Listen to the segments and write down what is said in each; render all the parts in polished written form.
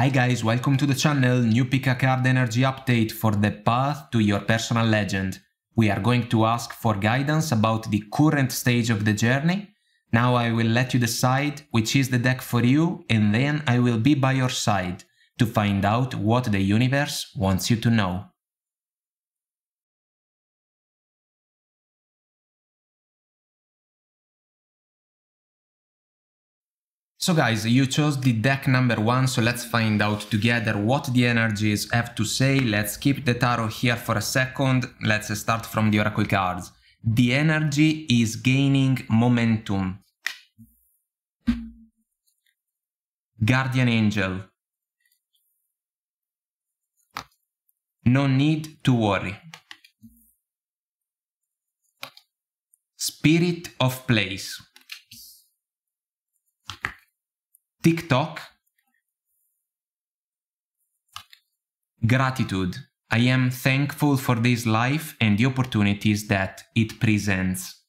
Hi guys, welcome to the channel. New pick a card energy update for the path to your personal legend. We are going to ask for guidance about the current stage of the journey. Now I will let you decide which is the deck for you, and then I will be by your side to find out what the universe wants you to know. So guys, you chose the deck number 1, so let's find out together what the energies have to say. Let's keep the tarot here for a second. Let's start from the oracle cards. The energy is gaining momentum. Guardian angel. No need to worry. Spirit of place. TikTok. Gratitude. I am thankful for this life and the opportunities that it presents.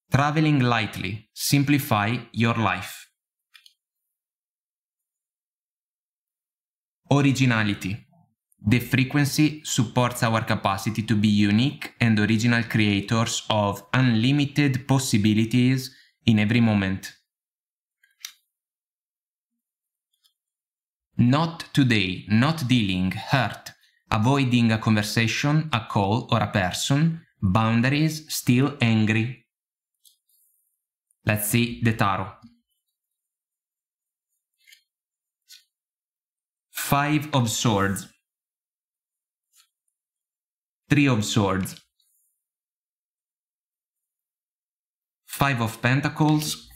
Traveling lightly. Simplify your life. Originality. The frequency supports our capacity to be unique and original creators of unlimited possibilities in every moment. Not today, not dealing, hurt, avoiding a conversation, a call or a person, boundaries, still angry. Let's see the tarot. 5 of Swords. 3 of Swords. 5 of Pentacles.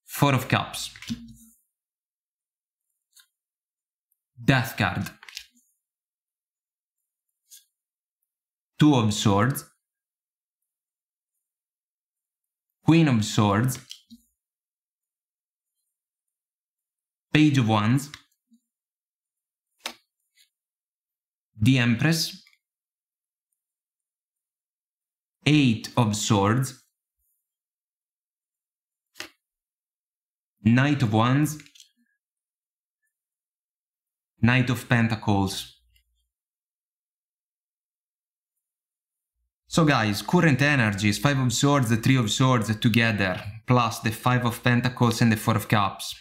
4 of Cups. Death card. 2 of Swords. Queen of Swords. Page of Wands. The Empress. 8 of Swords. Knight of Wands. Knight of Pentacles. So guys, current energies, 5 of Swords, the 3 of Swords together, plus the 5 of Pentacles and the 4 of Cups.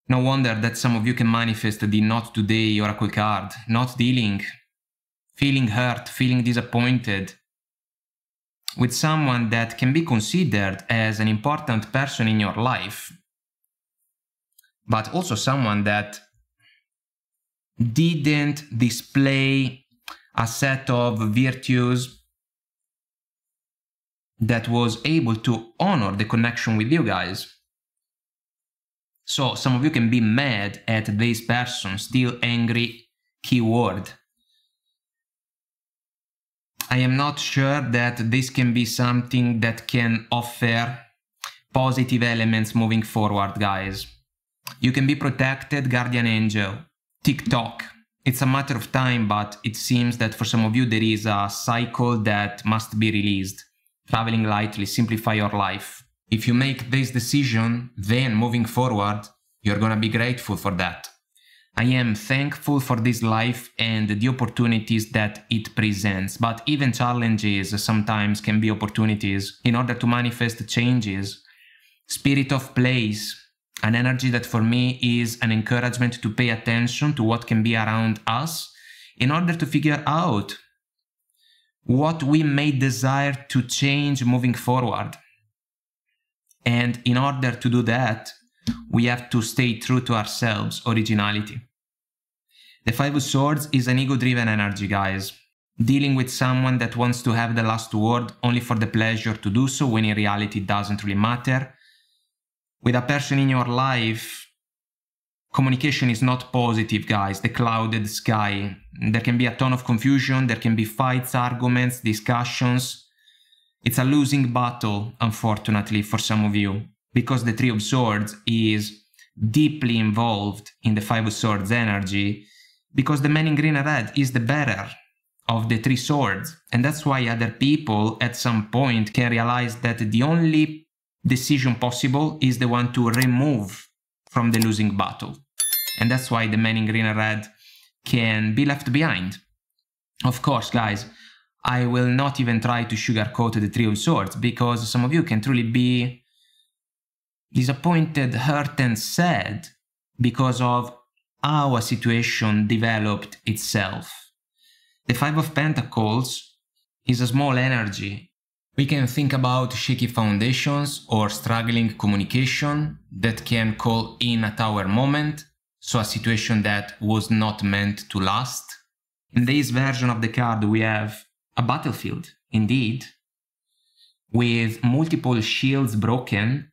No wonder that some of you can manifest the Not Today oracle card. Not dealing, feeling hurt, feeling disappointed with someone that can be considered as an important person in your life, but also someone that didn't display a set of virtues that was able to honor the connection with you guys. So some of you can be mad at this person, still angry, keyword. I am not sure that this can be something that can offer positive elements moving forward, guys. You can be protected, guardian angel. TikTok. It's a matter of time, but it seems that for some of you there is a cycle that must be released. Traveling lightly, simplify your life. If you make this decision, then moving forward, you're gonna be grateful for that. I am thankful for this life and the opportunities that it presents, but even challenges sometimes can be opportunities in order to manifest changes. Spirit of place, an energy that for me is an encouragement to pay attention to what can be around us in order to figure out what we may desire to change moving forward. And in order to do that, we have to stay true to ourselves, originality. The 5 of Swords is an ego-driven energy, guys. Dealing with someone that wants to have the last word only for the pleasure to do so, when in reality it doesn't really matter. With a person in your life, communication is not positive, guys. The clouded sky. There can be a ton of confusion, there can be fights, arguments, discussions. It's a losing battle, unfortunately, for some of you, because the 3 of Swords is deeply involved in the 5 of Swords energy, because the man in green and red is the bearer of the three swords. And that's why other people at some point can realize that the only decision possible is the one to remove from the losing battle. And that's why the man in green and red can be left behind. Of course, guys, I will not even try to sugarcoat the Three of Swords, because some of you can truly be disappointed, hurt and sad because of how a situation developed itself. The Five of Pentacles is a small energy. We can think about shaky foundations or struggling communication that can call in a tower moment, so a situation that was not meant to last. In this version of the card we have a battlefield, indeed, with multiple shields broken.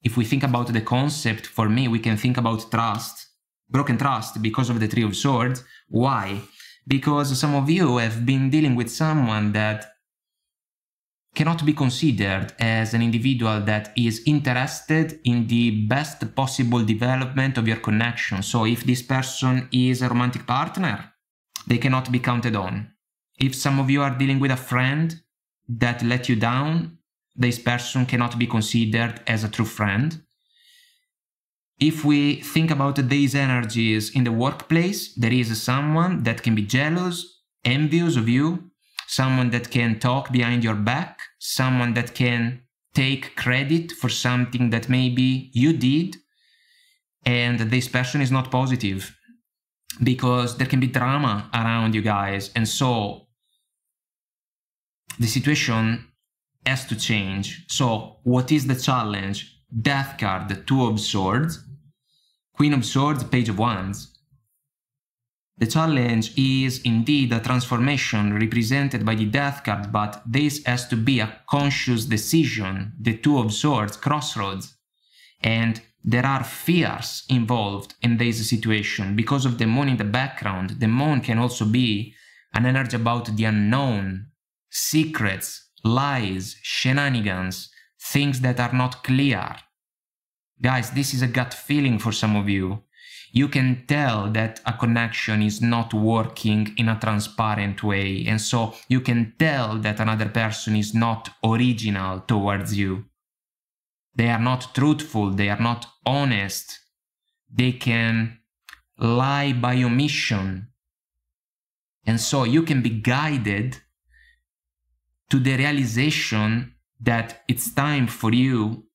If we think about the concept, for me, we can think about trust, broken trust because of the Three of Swords. Why? Because some of you have been dealing with someone that cannot be considered as an individual that is interested in the best possible development of your connection. So if this person is a romantic partner, they cannot be counted on. If some of you are dealing with a friend that let you down, this person cannot be considered as a true friend. If we think about these energies in the workplace, there is someone that can be jealous, envious of you, someone that can talk behind your back, someone that can take credit for something that maybe you did, and this person is not positive because there can be drama around you guys. And so the situation has to change. So what is the challenge? Death card, Two of Swords, Queen of Swords, Page of Wands. The challenge is indeed a transformation represented by the Death card, but this has to be a conscious decision, the Two of Swords, crossroads. And there are fears involved in this situation because of the moon in the background. The moon can also be an energy about the unknown, secrets, lies, shenanigans, things that are not clear. Guys, this is a gut feeling for some of you. You can tell that a connection is not working in a transparent way, and so you can tell that another person is not original towards you. They are not truthful, they are not honest. They can lie by omission. And so you can be guided to the realization that it's time for you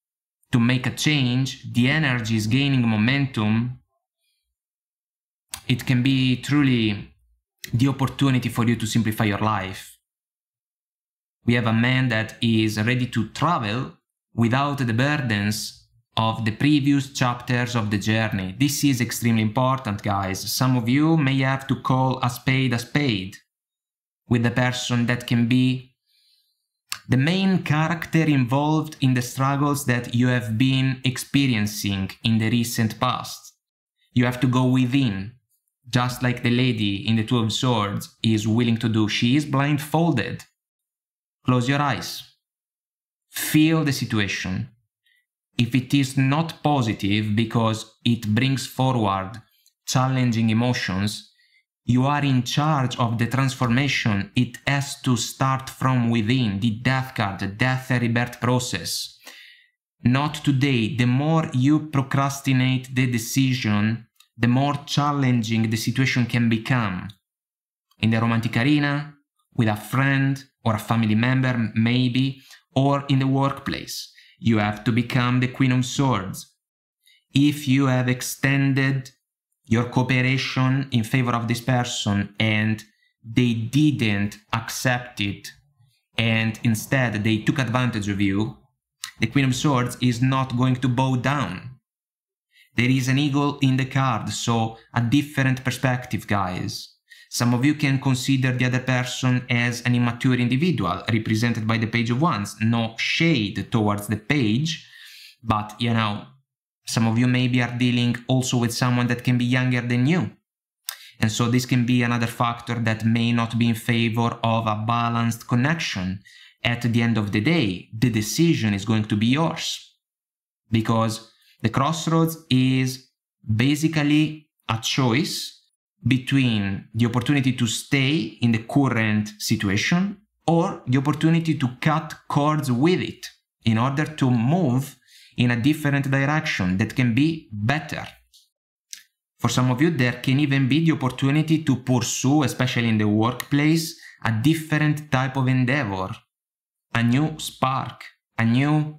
to make a change. The energy is gaining momentum. It can be truly the opportunity for you to simplify your life. We have a man that is ready to travel without the burdens of the previous chapters of the journey. This is extremely important, guys. Some of you may have to call a spade with the person that can be the main character involved in the struggles that you have been experiencing in the recent past. You have to go within, just like the lady in the Two of Swords is willing to do. She is blindfolded. Close your eyes. Feel the situation. If it is not positive because it brings forward challenging emotions, you are in charge of the transformation. It has to start from within. The Death card, the death and rebirth process. Not today. The more you procrastinate the decision, the more challenging the situation can become. In the romantic arena, with a friend or a family member maybe, or in the workplace, you have to become the Queen of Swords. If you have extended your cooperation in favor of this person and they didn't accept it and instead they took advantage of you, the Queen of Swords is not going to bow down. There is an eagle in the card, so a different perspective, guys. Some of you can consider the other person as an immature individual, represented by the Page of Wands. No shade towards the page, but, you know, some of you maybe are dealing also with someone that can be younger than you. And so this can be another factor that may not be in favor of a balanced connection. At the end of the day, the decision is going to be yours. Because the crossroads is basically a choice between the opportunity to stay in the current situation or the opportunity to cut cords with it in order to move in a different direction that can be better. For some of you, there can even be the opportunity to pursue, especially in the workplace, a different type of endeavor, a new spark, a new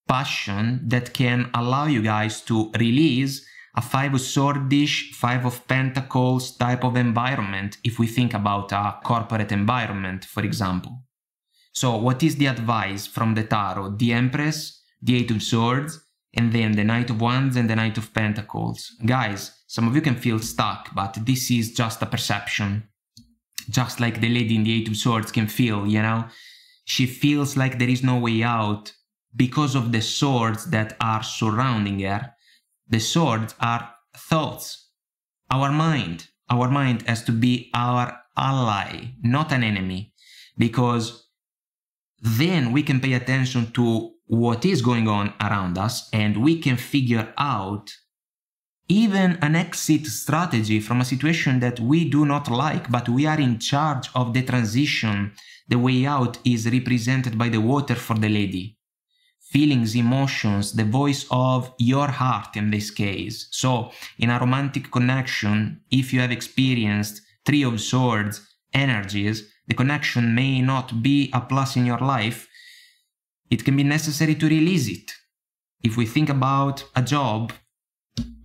passion that can allow you guys to release a 5 of Swords-ish, 5 of Pentacles type of environment, if we think about a corporate environment, for example. So what is the advice from the Tarot? The Empress, the 8 of Swords, and then the Knight of Wands and the Knight of Pentacles. Guys, some of you can feel stuck, but this is just a perception. Just like the lady in the 8 of Swords can feel, you know? She feels like there is no way out because of the swords that are surrounding her. The swords are thoughts. Our mind has to be our ally, not an enemy, because then we can pay attention to what is going on around us and we can figure out even an exit strategy from a situation that we do not like, but we are in charge of the transition. The way out is represented by the water for the lady. Feelings, emotions, the voice of your heart in this case. So in a romantic connection, if you have experienced 3 of Swords energies, the connection may not be a plus in your life. It can be necessary to release it. If we think about a job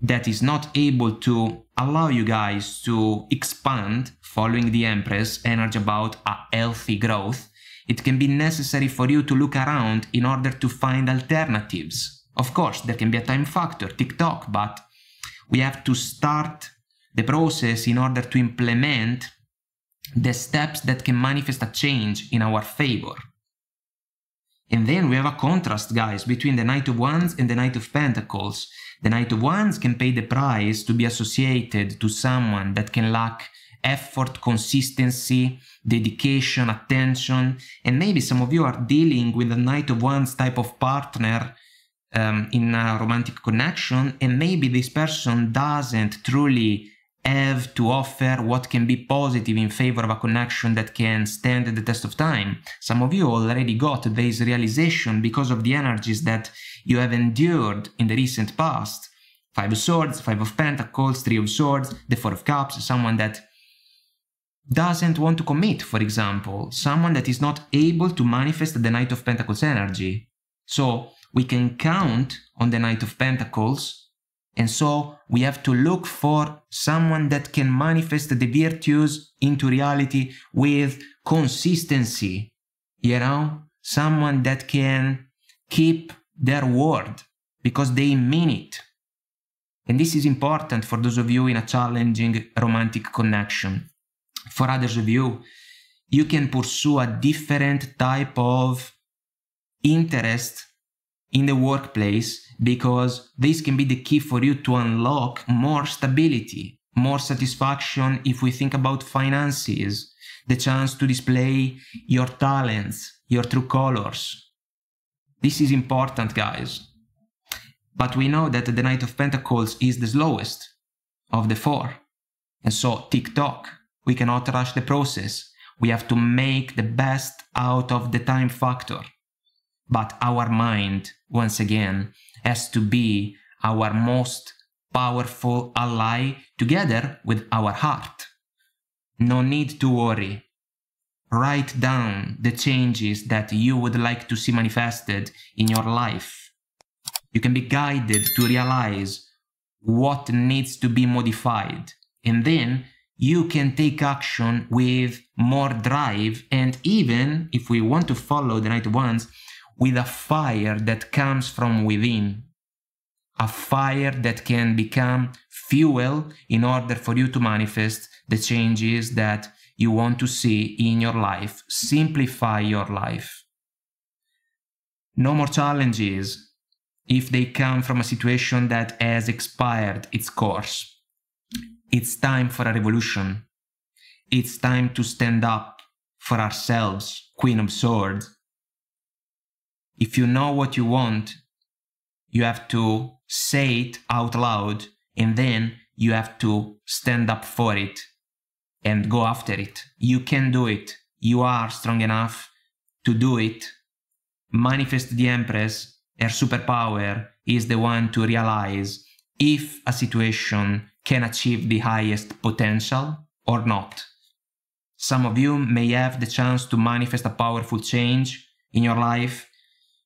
that is not able to allow you guys to expand following the Empress energy about a healthy growth, it can be necessary for you to look around in order to find alternatives. Of course, there can be a time factor, tick-tock, but we have to start the process in order to implement the steps that can manifest a change in our favor. And then we have a contrast, guys, between the Knight of Wands and the Knight of Pentacles. The Knight of Wands can pay the price to be associated to someone that can lack effort, consistency, dedication, attention, and maybe some of you are dealing with a Knight of Wands type of partner in a romantic connection, and maybe this person doesn't truly have to offer what can be positive in favor of a connection that can stand the test of time. Some of you already got this realization because of the energies that you have endured in the recent past. 5 of Swords, 5 of Pentacles, 3 of Swords, the 4 of Cups, someone that doesn't want to commit, for example, someone that is not able to manifest the Knight of Pentacles energy. So we can count on the Knight of Pentacles, and so we have to look for someone that can manifest the virtues into reality with consistency, you know, someone that can keep their word because they mean it. And this is important for those of you in a challenging romantic connection. For others of you, you can pursue a different type of interest in the workplace because this can be the key for you to unlock more stability, more satisfaction if we think about finances, the chance to display your talents, your true colors. This is important, guys. But we know that the Knight of Pentacles is the slowest of the 4. And so, tick-tock. We cannot rush the process. We have to make the best out of the time factor. But our mind, once again, has to be our most powerful ally together with our heart. No need to worry. Write down the changes that you would like to see manifested in your life. You can be guided to realize what needs to be modified, and then you can take action with more drive, and even, if we want to follow the Knight of Wands, with a fire that comes from within. A fire that can become fuel in order for you to manifest the changes that you want to see in your life. Simplify your life. No more challenges if they come from a situation that has expired its course. It's time for a revolution. It's time to stand up for ourselves, Queen of Swords. If you know what you want, you have to say it out loud, and then you have to stand up for it and go after it. You can do it. You are strong enough to do it. Manifest the Empress, her superpower is the one to realize if a situation can achieve the highest potential or not. Some of you may have the chance to manifest a powerful change in your life.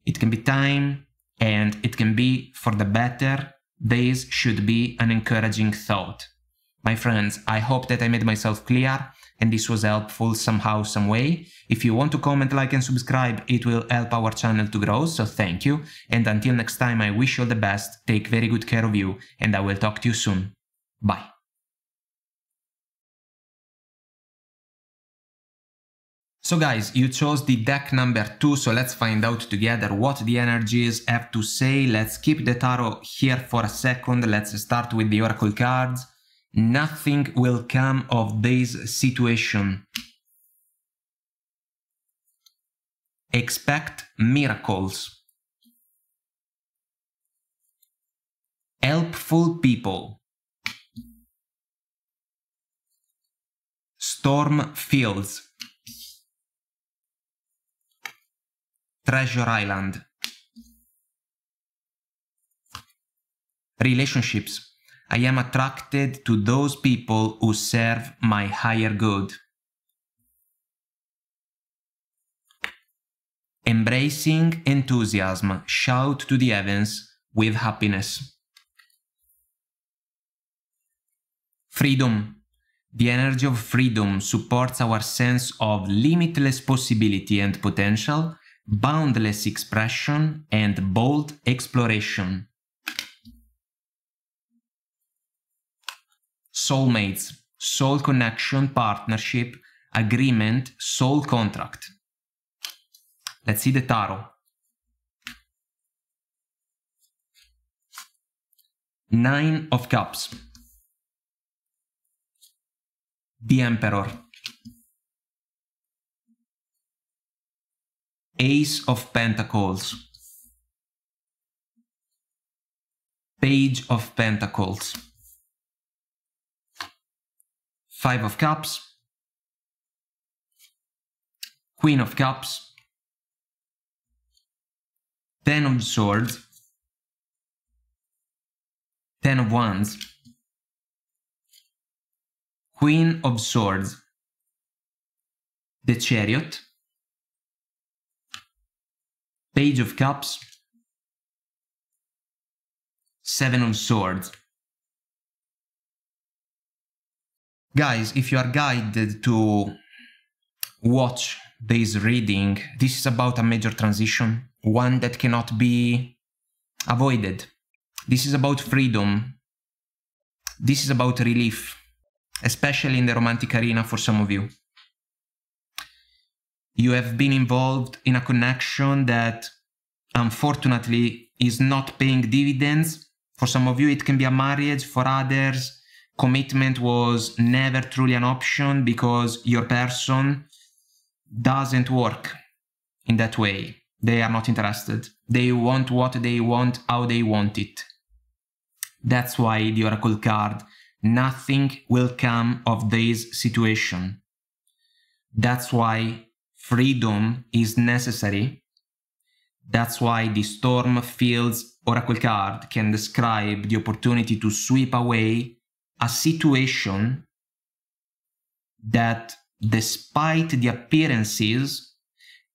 It can be time and it can be for the better. This should be an encouraging thought. My friends, I hope that I made myself clear and this was helpful somehow, some way. If you want to comment, like and subscribe, it will help our channel to grow, so thank you. And until next time, I wish you all the best, take very good care of you, and I will talk to you soon. Bye. So guys, you chose the deck number 2, so let's find out together what the energies have to say. Let's keep the tarot here for a second. Let's start with the oracle cards. Nothing will come of this situation. Expect miracles. Helpful people. Storm fields. Treasure Island. Relationships. I am attracted to those people who serve my higher good. Embracing enthusiasm. Shout to the heavens with happiness. Freedom. The energy of freedom supports our sense of limitless possibility and potential, boundless expression, and bold exploration. Soulmates, soul connection, partnership, agreement, soul contract. Let's see the tarot. Nine of Cups. The Emperor. Ace of Pentacles. Page of Pentacles. Five of Cups. Queen of Cups. Ten of Swords. Ten of Wands. Queen of Swords. The Chariot. Page of Cups. Seven of Swords. Guys, if you are guided to watch this reading, this is about a major transition, one that cannot be avoided. This is about freedom. This is about relief, especially in the romantic arena for some of you. You have been involved in a connection that unfortunately is not paying dividends. For some of you, it can be a marriage. For others, commitment was never truly an option because your person doesn't work in that way. They are not interested. They want what they want, how they want it. That's why the oracle card, nothing will come of this situation. That's why freedom is necessary. That's why the Storm Fields oracle card can describe the opportunity to sweep away a situation that, despite the appearances,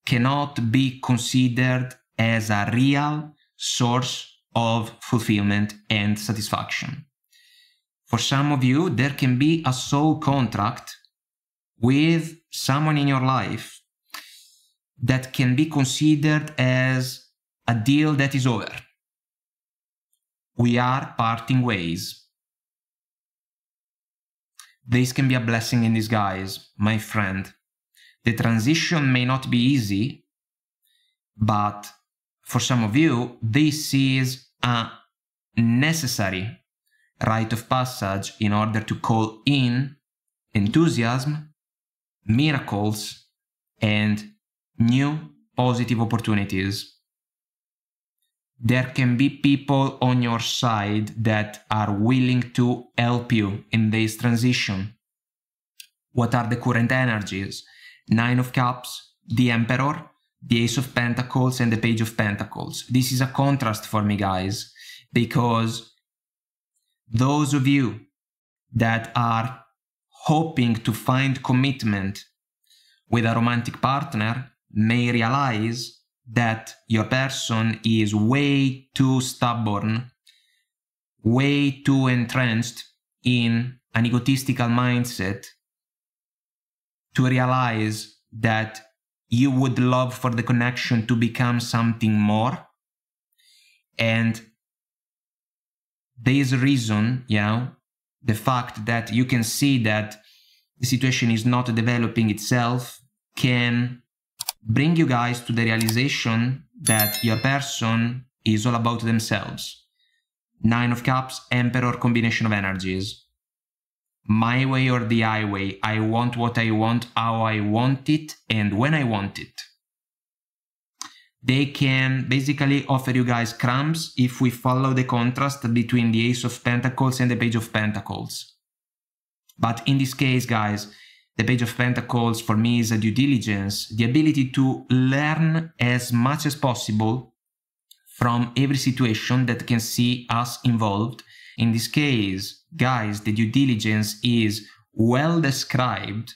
cannot be considered as a real source of fulfillment and satisfaction. For some of you, there can be a soul contract with someone in your life that can be considered as a deal that is over. We are parting ways. This can be a blessing in disguise, my friend. The transition may not be easy, but for some of you, this is a necessary rite of passage in order to call in enthusiasm, miracles, and new positive opportunities. there can be people on your side that are willing to help you in this transition. What are the current energies? Nine of Cups, the Emperor, the Ace of Pentacles, and the Page of Pentacles. This is a contrast for me, guys, because those of you that are hoping to find commitment with a romantic partner may realize that your person is way too stubborn, way too entrenched in an egotistical mindset to realize that you would love for the connection to become something more. And there is a reason, the fact that you can see that the situation is not developing itself can bring you guys to the realization that your person is all about themselves. Nine of Cups, Emperor, combination of energies. My way or the highway. I want what I want, how I want it, and when I want it. They can basically offer you guys crumbs if we follow the contrast between the Ace of Pentacles and the Page of Pentacles. But in this case, guys, the Page of Pentacles for me is a due diligence, the ability to learn as much as possible from every situation that can see us involved. In this case, guys, the due diligence is well described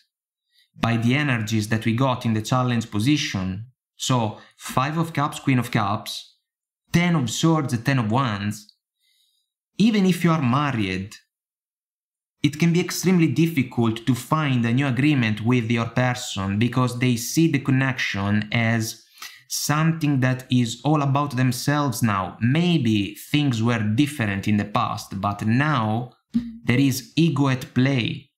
by the energies that we got in the challenge position. So, Five of Cups, Queen of Cups, Ten of Swords, Ten of Wands. Even if you are married, it can be extremely difficult to find a new agreement with your person because they see the connection as something that is all about themselves now. Maybe things were different in the past, but now there is ego at play.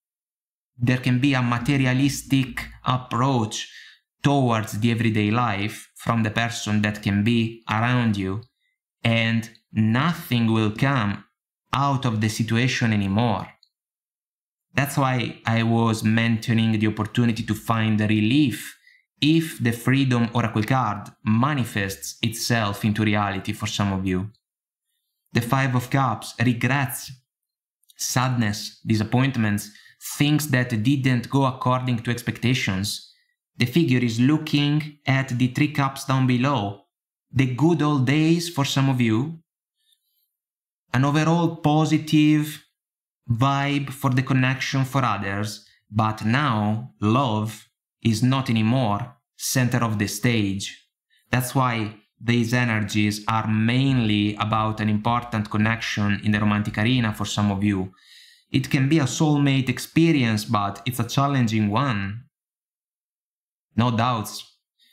There can be a materialistic approach towards the everyday life from the person that can be around you, and nothing will come out of the situation anymore. That's why I was mentioning the opportunity to find relief if the Freedom Oracle card manifests itself into reality for some of you. The Five of Cups, regrets, sadness, disappointments, things that didn't go according to expectations. The figure is looking at the Three Cups down below. The good old days for some of you. An overall positive vibe for the connection for others, but now love is not anymore center of the stage. That's why these energies are mainly about an important connection in the romantic arena for some of you. It can be a soulmate experience, but it's a challenging one. No doubts.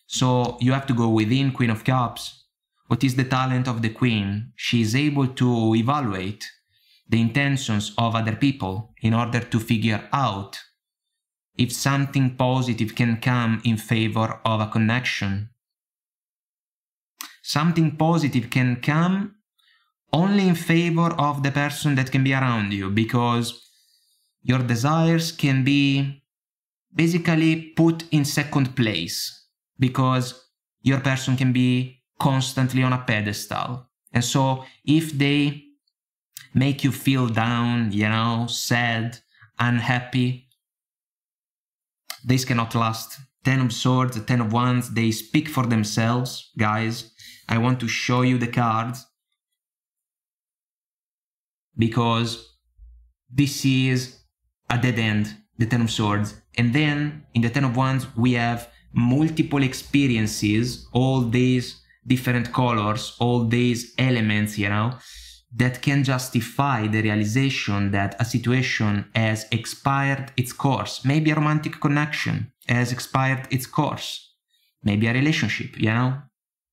So you have to go within, Queen of Cups. What is the talent of the Queen? She is able to evaluate the intentions of other people in order to figure out if something positive can come in favor of a connection. Something positive can come only in favor of the person that can be around you, because your desires can be basically put in second place, because your person can be constantly on a pedestal. And so if they make you feel down, sad, unhappy, this cannot last. Ten of Swords, Ten of Wands, they speak for themselves, guys. I want to show you the cards because this is a dead end, the Ten of Swords. And then in the Ten of Wands, we have multiple experiences, all these different colors, all these elements, that can justify the realization that a situation has expired its course. Maybe a romantic connection has expired its course. Maybe a relationship,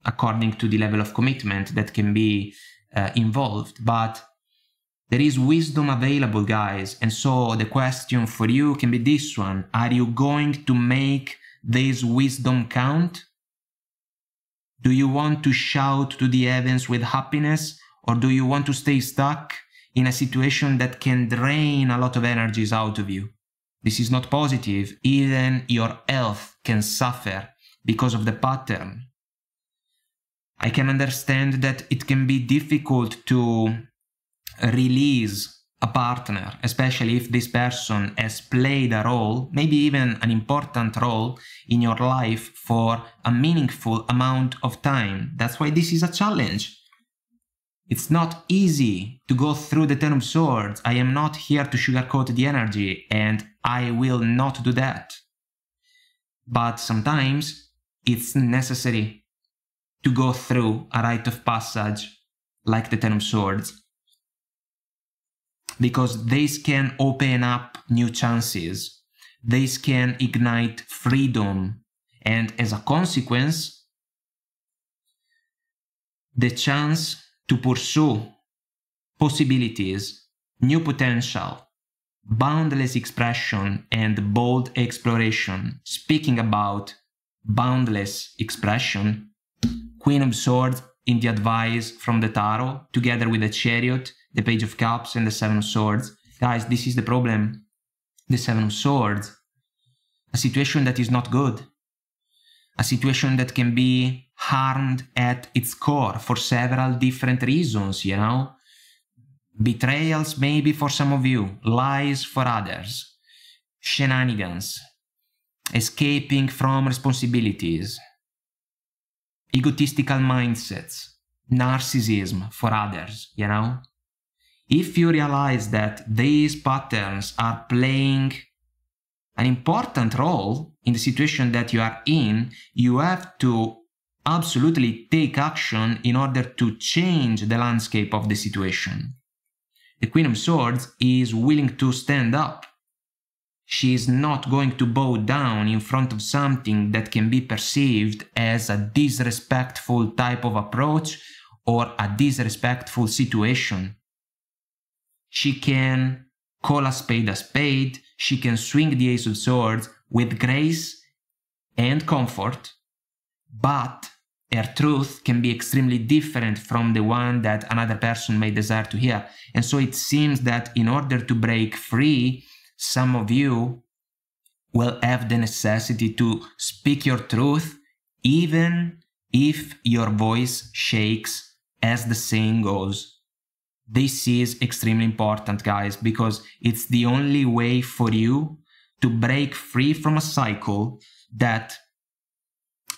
according to the level of commitment that can be involved. But there is wisdom available, guys. And so the question for you can be this one. Are you going to make this wisdom count? Do you want to shout to the heavens with happiness? Or do you want to stay stuck in a situation that can drain a lot of energies out of you? This is not positive. Even your health can suffer because of the pattern. I can understand that it can be difficult to release a partner, especially if this person has played a role, maybe even an important role in your life for a meaningful amount of time. That's why this is a challenge. It's not easy to go through the Ten of Swords. I am not here to sugarcoat the energy, and I will not do that. But sometimes it's necessary to go through a rite of passage like the Ten of Swords, because these can open up new chances. These can ignite freedom, and as a consequence, the chance to pursue possibilities, new potential, boundless expression, and bold exploration. Speaking about boundless expression, Queen of Swords in the advice from the Tarot, together with the Chariot, the Page of Cups, and the Seven of Swords. Guys, this is the problem. The Seven of Swords. A situation that is not good. A situation that can be harmed at its core for several different reasons, you know? Betrayals maybe for some of you, lies for others, shenanigans, escaping from responsibilities, egotistical mindsets, narcissism for others, you know? If you realize that these patterns are playing an important role in the situation that you are in, you have to absolutely take action in order to change the landscape of the situation. The Queen of Swords is willing to stand up. She is not going to bow down in front of something that can be perceived as a disrespectful type of approach or a disrespectful situation. She can call a spade a spade. She can swing the Ace of Swords with grace and comfort, but her truth can be extremely different from the one that another person may desire to hear. And so it seems that in order to break free, some of you will have the necessity to speak your truth, even if your voice shakes, as the saying goes. This is extremely important, guys, because it's the only way for you to break free from a cycle that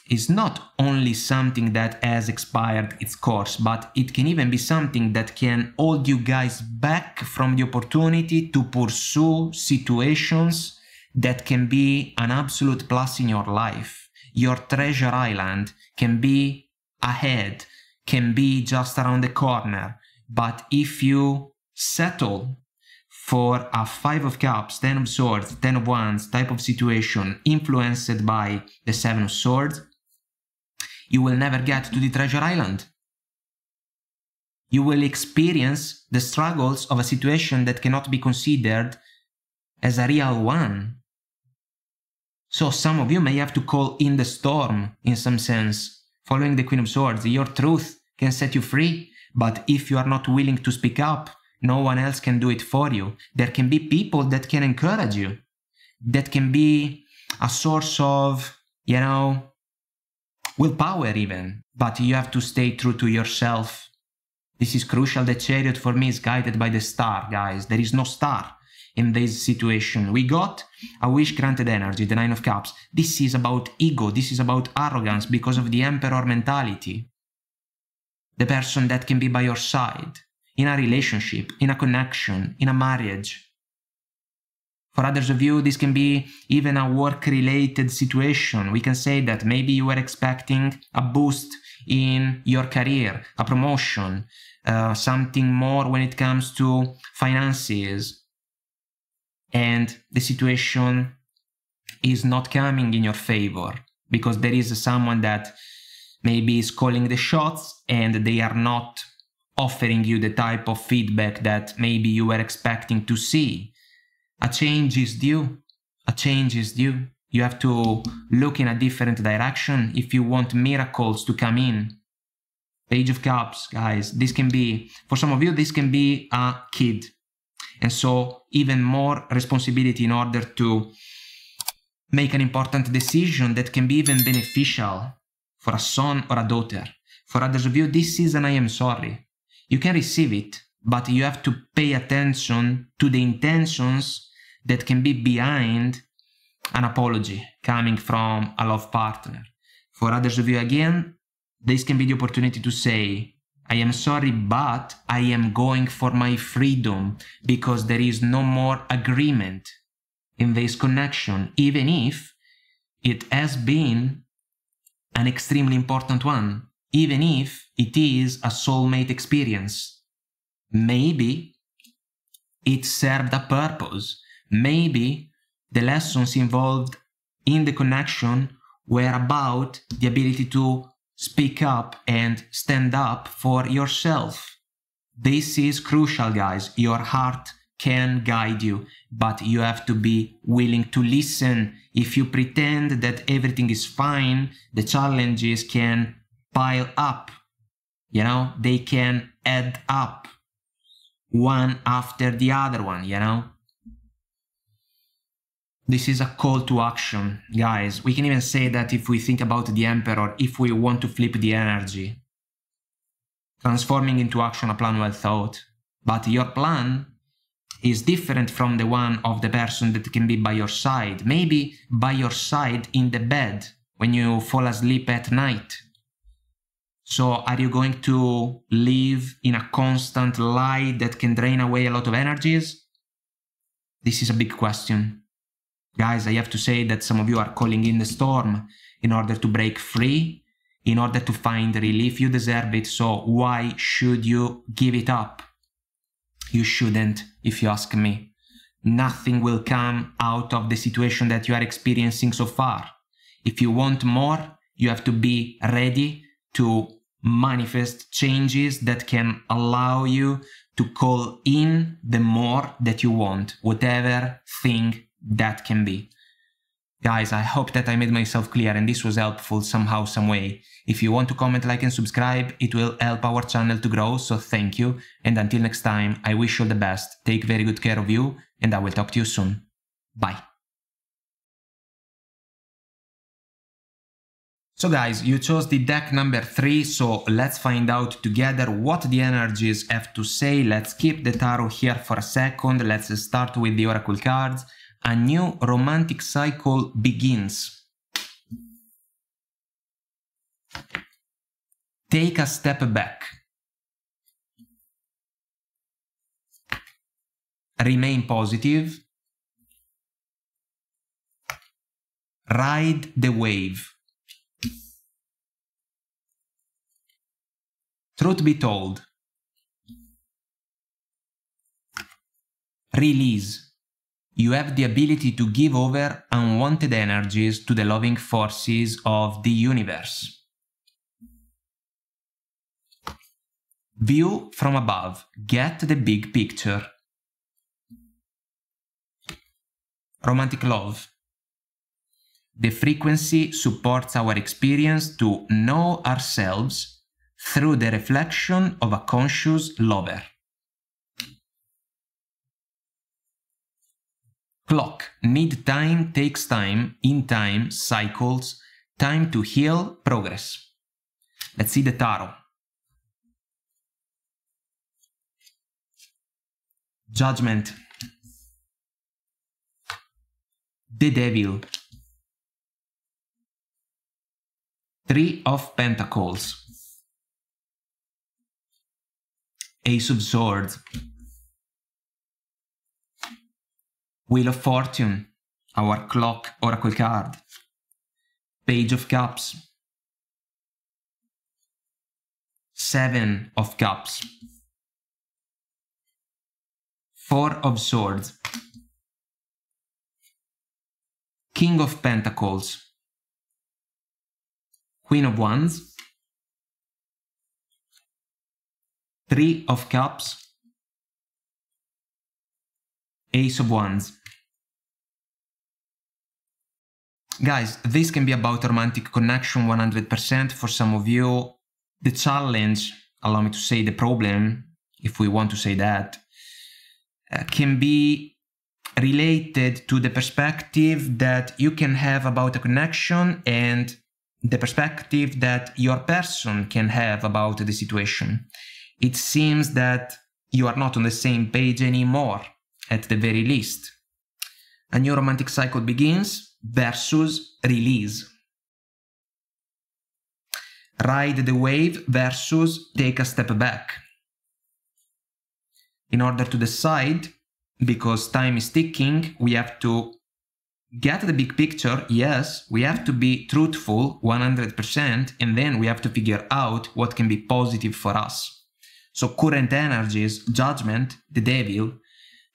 is not only something that has expired its course, but it can even be something that can hold you guys back from the opportunity to pursue situations that can be an absolute plus in your life. Your treasure island can be ahead, can be just around the corner. But if you settle for a Five of Cups, Ten of Swords, Ten of Wands type of situation influenced by the Seven of Swords, you will never get to the treasure island. You will experience the struggles of a situation that cannot be considered as a real one. So some of you may have to call in the storm in some sense. Following the Queen of Swords, your truth can set you free. But if you are not willing to speak up, no one else can do it for you. There can be people that can encourage you. That can be a source of, you know, willpower even. But you have to stay true to yourself. This is crucial. The Chariot for me is guided by the star, guys. There is no star in this situation. We got a wish granted energy, the Nine of Cups. This is about ego. This is about arrogance because of the Emperor mentality. The person that can be by your side, in a relationship, in a connection, in a marriage. For others of you, this can be even a work-related situation. We can say that maybe you were expecting a boost in your career, a promotion, something more when it comes to finances. And the situation is not coming in your favor because there is someone that maybe is calling the shots and they are not offering you the type of feedback that maybe you were expecting to see. A change is due. A change is due. You have to look in a different direction if you want miracles to come in. Page of Cups, guys. This can be, for some of you, this can be a kid. And so even more responsibility in order to make an important decision that can be even beneficial for a son or a daughter. For others of you, this is an I am sorry. You can receive it, but you have to pay attention to the intentions that can be behind an apology coming from a love partner. For others of you, again, this can be the opportunity to say, I am sorry, but I am going for my freedom because there is no more agreement in this connection, even if it has been an extremely important one, even if it is a soulmate experience. Maybe it served a purpose. Maybe the lessons involved in the connection were about the ability to speak up and stand up for yourself. This is crucial, guys. Your heart can guide you, but you have to be willing to listen. If you pretend that everything is fine, the challenges can pile up. You know, they can add up one after the other one, you know. This is a call to action, guys. We can even say that if we think about the Emperor, if we want to flip the energy, transforming into action a plan well thought. But your plan is different from the one of the person that can be by your side. Maybe by your side in the bed when you fall asleep at night. So are you going to live in a constant lie that can drain away a lot of energies? This is a big question. Guys, I have to say that some of you are calling in the storm in order to break free, in order to find relief. You deserve it, so why should you give it up? You shouldn't, if you ask me. Nothing will come out of the situation that you are experiencing so far. If you want more, you have to be ready to manifest changes that can allow you to call in the more that you want, whatever thing that can be. Guys, I hope that I made myself clear and this was helpful somehow, some way. If you want to comment, like and subscribe, it will help our channel to grow, so thank you. And until next time, I wish you all the best. Take very good care of you and I will talk to you soon. Bye. So guys, you chose the deck number 3, so let's find out together what the energies have to say. Let's keep the tarot here for a second. Let's start with the oracle cards. A new romantic cycle begins. Take a step back. Remain positive. Ride the wave. Truth be told. Release. You have the ability to give over unwanted energies to the loving forces of the universe. View from above. Get the big picture. Romantic love. The frequency supports our experience to know ourselves through the reflection of a conscious lover. Clock. Need time, takes time, in time, cycles, time to heal, progress. Let's see the tarot. Judgment. The Devil. 3 of Pentacles. Ace of Swords. Wheel of Fortune, our clock oracle card. Page of Cups. 7 of Cups. 4 of Swords. King of Pentacles. Queen of Wands. 3 of Cups. Ace of Wands. Guys, this can be about romantic connection 100% for some of you. The challenge, allow me to say the problem, if we want to say that, can be related to the perspective that you can have about a connection and the perspective that your person can have about the situation. It seems that you are not on the same page anymore, at the very least. A new romantic cycle begins versus release. Ride the wave versus take a step back. In order to decide, because time is ticking, we have to get the big picture. Yes, we have to be truthful 100%, and then we have to figure out what can be positive for us. So current energies, judgment, the devil,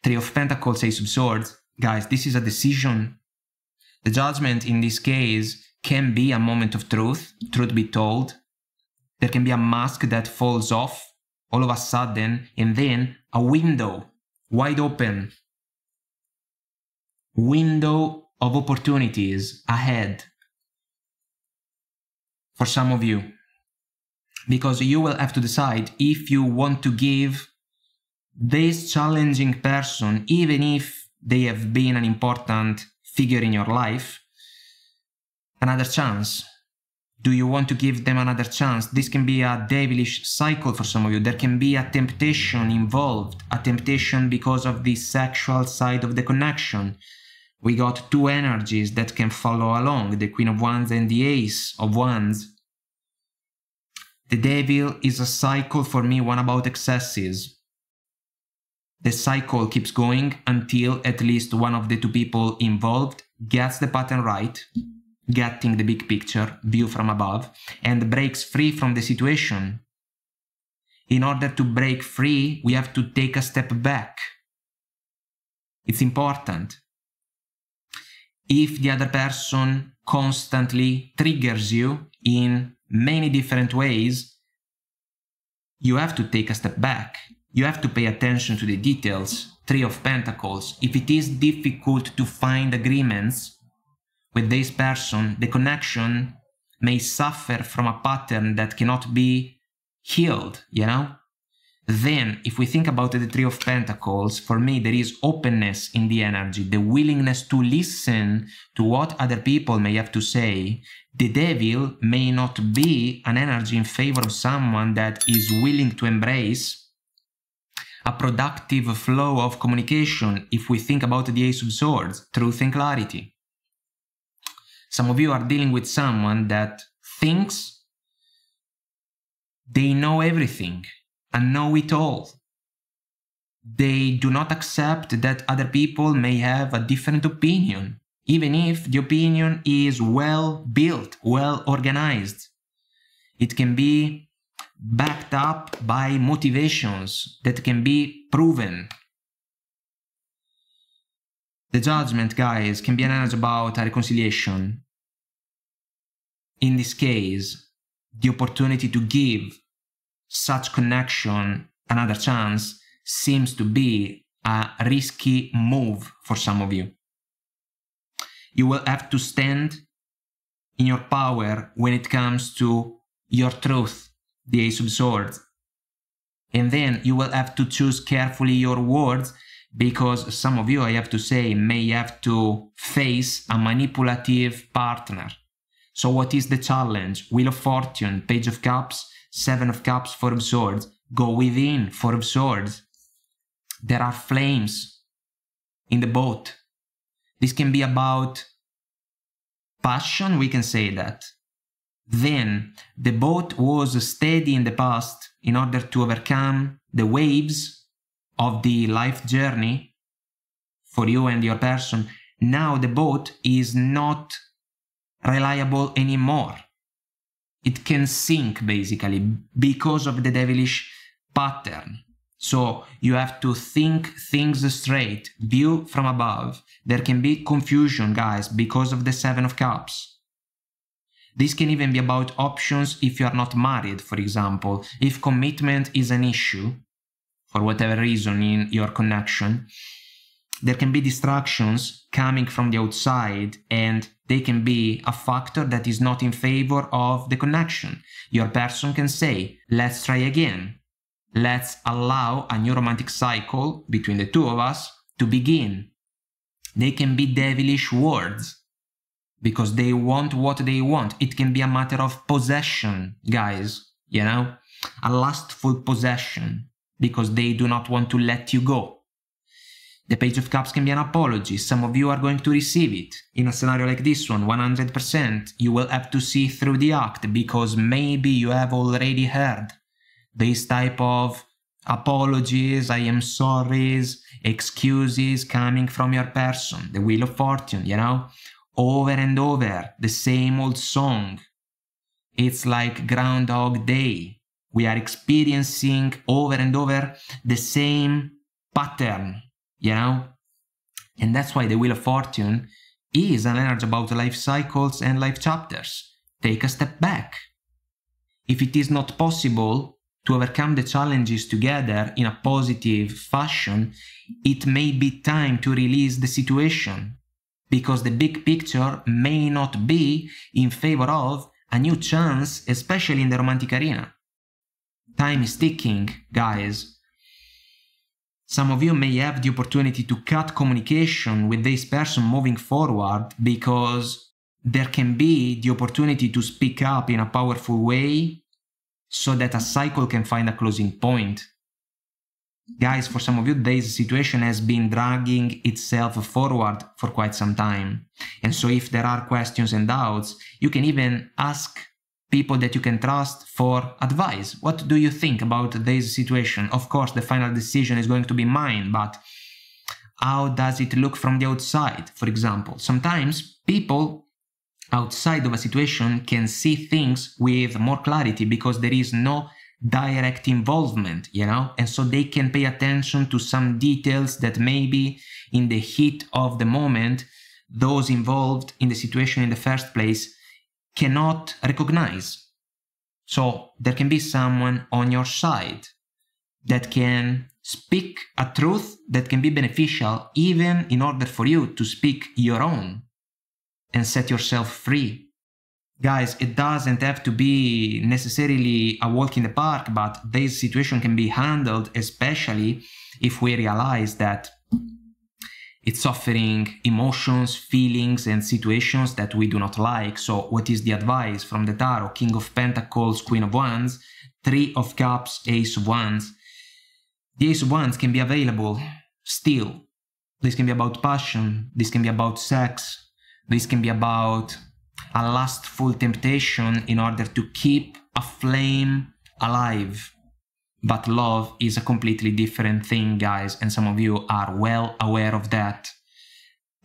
Three of Pentacles, Ace of Swords. Guys, this is a decision. The judgment in this case can be a moment of truth be told. There can be a mask that falls off all of a sudden, and then a window, wide open. Window of opportunities ahead for some of you. Because you will have to decide if you want to give this challenging person, even if they have been an important figure in your life, another chance. Do you want to give them another chance? This can be a devilish cycle for some of you. There can be a temptation involved, a temptation because of the sexual side of the connection. We got two energies that can follow along, the Queen of Wands and the Ace of Wands. The devil is a cycle for me, one about excesses. The cycle keeps going until at least one of the two people involved gets the pattern right, getting the big picture, view from above, and breaks free from the situation. In order to break free, we have to take a step back. It's important. If the other person constantly triggers you in many different ways, you have to take a step back. You have to pay attention to the details. Three of Pentacles. If it is difficult to find agreements with this person, the connection may suffer from a pattern that cannot be healed, you know? Then, if we think about the Three of Pentacles, for me there is openness in the energy, the willingness to listen to what other people may have to say. The devil may not be an energy in favor of someone that is willing to embrace a productive flow of communication. If we think about the Ace of Swords, truth and clarity. Some of you are dealing with someone that thinks they know everything and know it all. They do not accept that other people may have a different opinion, even if the opinion is well built, well organized. It can be backed up by motivations that can be proven. The judgment, guys, can be an energy about a reconciliation. In this case, the opportunity to give such connection another chance seems to be a risky move for some of you. You will have to stand in your power when it comes to your truth, the Ace of Swords. And then you will have to choose carefully your words, because some of you, I have to say, may have to face a manipulative partner. So what is the challenge? Wheel of Fortune, Page of Cups, Seven of Cups, Four of Swords. Go within, Four of Swords. There are flames in the boat. This can be about passion, we can say that. Then the boat was steady in the past in order to overcome the waves of the life journey for you and your person. Now the boat is not reliable anymore. It can sink basically because of the devilish pattern. So you have to think things straight, view from above. There can be confusion, guys, because of the Seven of Cups. This can even be about options if you are not married, for example. If commitment is an issue, for whatever reason in your connection, there can be distractions coming from the outside, and they can be a factor that is not in favor of the connection. Your person can say, let's try again. Let's allow a new romantic cycle between the two of us to begin. They can be devilish words. because they want what they want. It can be a matter of possession, guys, you know, a lustful possession, because they do not want to let you go. The Page of Cups can be an apology. Some of you are going to receive it. In a scenario like this one, 100%, you will have to see through the act, because maybe you have already heard this type of apologies, I am sorries, excuses coming from your person, the Wheel of Fortune, you know, over and over, the same old song. It's like Groundhog Day. We are experiencing over and over the same pattern, you know, and that's why the Wheel of Fortune is an energy about life cycles and life chapters. Take a step back. If it is not possible to overcome the challenges together in a positive fashion, it may be time to release the situation, because the big picture may not be in favor of a new chance, especially in the romantic arena. Time is ticking, guys. Some of you may have the opportunity to cut communication with this person moving forward, because there can be the opportunity to speak up in a powerful way so that a cycle can find a closing point. Guys, for some of you, this situation has been dragging itself forward for quite some time. And so if there are questions and doubts, you can even ask people that you can trust for advice. What do you think about this situation? Of course, the final decision is going to be mine, but how does it look from the outside? For example, sometimes people outside of a situation can see things with more clarity because there is no direct involvement, you know, and so they can pay attention to some details that maybe in the heat of the moment, those involved in the situation in the first place cannot recognize. So there can be someone on your side that can speak a truth that can be beneficial even in order for you to speak your own and set yourself free. Guys, it doesn't have to be necessarily a walk in the park, but this situation can be handled, especially if we realize that it's offering emotions, feelings, and situations that we do not like. So what is the advice from the Tarot? King of Pentacles, Queen of Wands, Three of Cups, Ace of Wands. The Ace of Wands can be available still. This can be about passion. This can be about sex. This can be about a lustful temptation in order to keep a flame alive. But love is a completely different thing, guys, and some of you are well aware of that.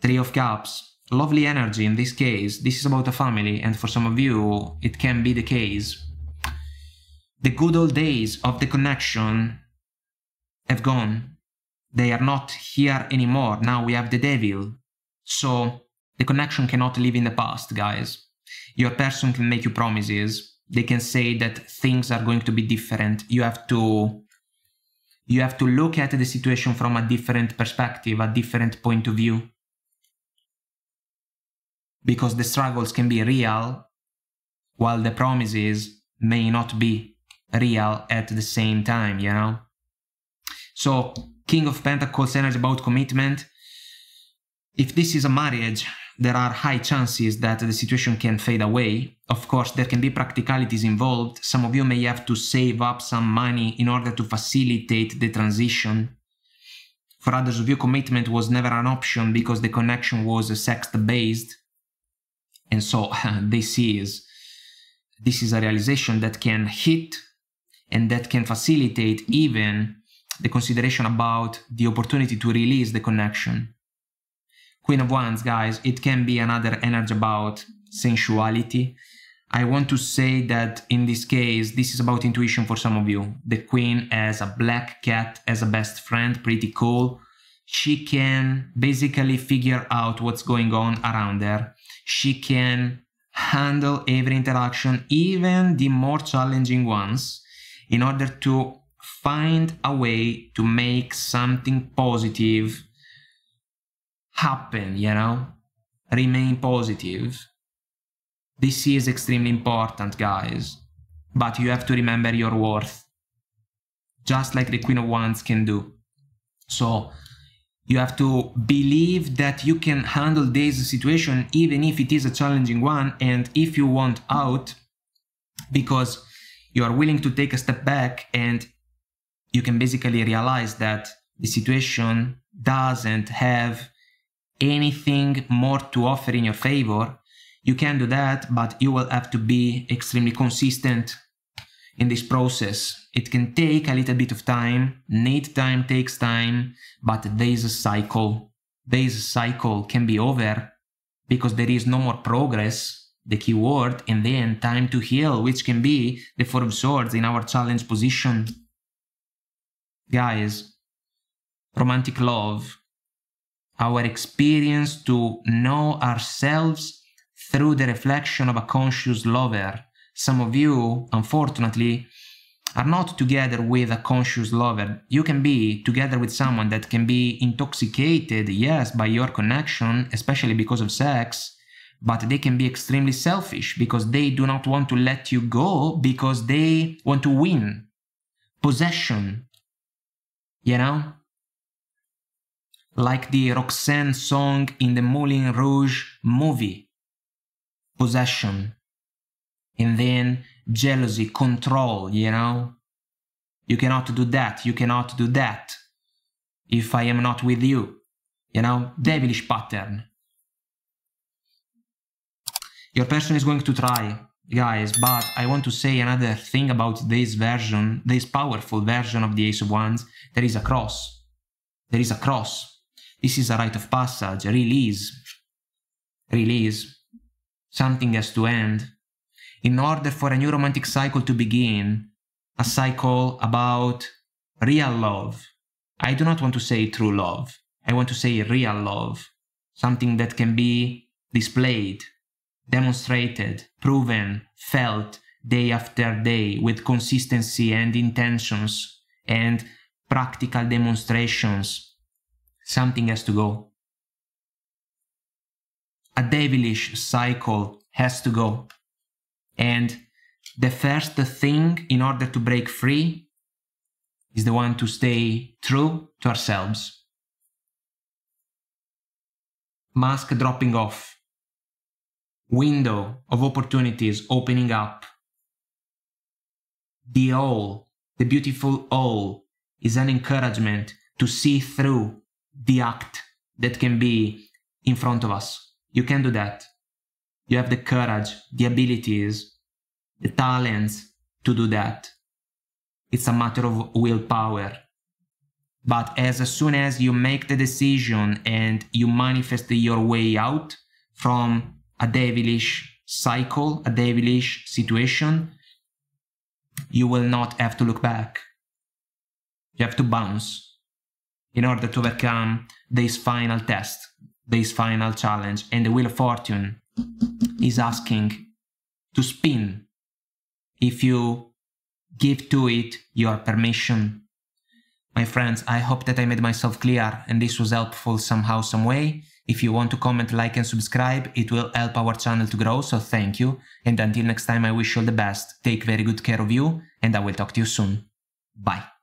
Three of Cups, lovely energy in this case. This is about a family, and for some of you, it can be the case. The good old days of the connection have gone. They are not here anymore. Now we have the devil. So the connection cannot live in the past, guys. Your person can make you promises. They can say that things are going to be different. You have to look at the situation from a different perspective, a different point of view. Because the struggles can be real, while the promises may not be real at the same time, you know? So, King of Pentacles energy about commitment. If this is a marriage, there are high chances that the situation can fade away. Of course, there can be practicalities involved. Some of you may have to save up some money in order to facilitate the transition. For others of you, commitment was never an option because the connection was sex-based. And so this is a realization that can hit and that can facilitate even the consideration about the opportunity to release the connection. Queen of Wands, guys, it can be another energy about sensuality. I want to say that in this case, this is about intuition for some of you. The Queen as a black cat, as a best friend, pretty cool. She can basically figure out what's going on around her. She can handle every interaction, even the more challenging ones, in order to find a way to make something positive happen, you know? Remain positive. This is extremely important, guys. But you have to remember your worth. Just like the Queen of Wands can do. So, You have to believe that you can handle this situation even if it is a challenging one, and if you want out, because you are willing to take a step back and you can basically realize that the situation doesn't have anything more to offer in your favor. You can do that, but you will have to be extremely consistent in this process. It can take a little bit of time. Need time takes time, but there is a cycle. This cycle can be over because there is no more progress, the key word, and then time to heal, which can be the Four of Swords in our challenge position. Guys, romantic love, our experience to know ourselves through the reflection of a conscious lover. Some of you, unfortunately, are not together with a conscious lover. You can be together with someone that can be intoxicated, yes, by your connection, especially because of sex, but they can be extremely selfish because they do not want to let you go because they want to win. Possession. You know? Like the Roxanne song in the Moulin Rouge movie. Possession. And then jealousy, control, you know? You cannot do that, you cannot do that if I am not with you. You know? Devilish pattern. Your person is going to try, guys, but I want to say another thing about this version, this powerful version of the Ace of Wands. There is a cross. There is a cross. This is a rite of passage, release. Release. Something has to end. In order for a new romantic cycle to begin, a cycle about real love. I do not want to say true love. I want to say real love. Something that can be displayed, demonstrated, proven, felt day after day with consistency and intentions and practical demonstrations. Something has to go. A devilish cycle has to go. And the first thing in order to break free is the one to stay true to ourselves. Mask dropping off. Window of opportunities opening up. The all, the beautiful all, is an encouragement to see through the act that can be in front of us. You can do that. You have the courage, the abilities, the talents to do that. It's a matter of willpower. But as soon as you make the decision and you manifest your way out from a devilish cycle, a devilish situation, you will not have to look back. You have to bounce in order to overcome this final test, this final challenge. And the Wheel of Fortune is asking to spin if you give to it your permission. My friends, I hope that I made myself clear and this was helpful somehow, some way. If you want to comment, like and subscribe, it will help our channel to grow, so thank you. And until next time, I wish you all the best. Take very good care of you, and I will talk to you soon. Bye.